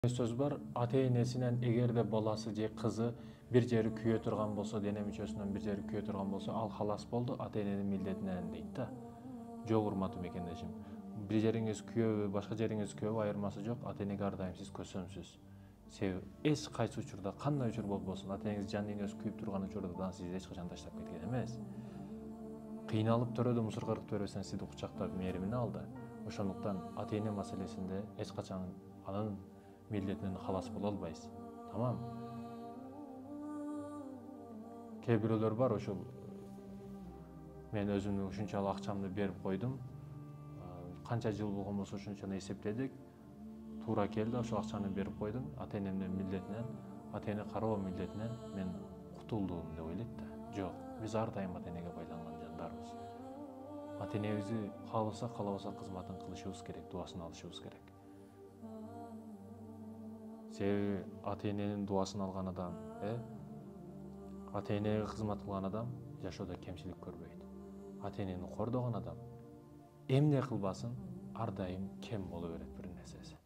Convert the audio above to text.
Сөз бар, ата-энесинен эгерде баласы же кызы бир жери күйө турган болсо, дене мүчөсүнөн бир жери күйө турган болсо, ал халас болду, ата-эненин милдетинен дейт да. Жок, урматтуу мекендешим. Бир жериңиз күйөбү, башка жериңиз күйөбү айырмасы жок, ата-энеге ар дайым сиз көсөмсүз. Себеби эч кайсы учурда, кандай учур болбосун, ата-энеңиз жан дүйнөсү күйүп турган учурда да сизди эч качан таштап кеткен эмес. Кыйналып төрөдө мусор кыркып бербесең сизди кучактап мээримине алды. Ошондуктан ата-эне маселесинде эч качан анын милдетинен халас боло албайсыз. Тамам. Кээ бирөөлөр бар, ошол мен өзүмдүн ушунчалык акчамды берип койдум. Канча жыл болгон болсо ошончону эсептедик. Туура келди, ошол акчаны берип койдум. Ата-энемдин милдетинен, ата-эне кароо милдетинен мен кутулдум деп ойлойт да. Жок, биз ар дайым ата-энеге байланган жандарбыз. Ата-энебизди кааласак, каалабасак кызматын кылышыбыз керек, дубасын алышыбыз керек. Себеби ата-эненин дубасын алган адам, ата-энеге кызмат кылган адам жашоодо кемчилик көрбөйт. Ата-энени кордогон адам эмне кылбасын ар дайым кем боло берет бир нерсеси.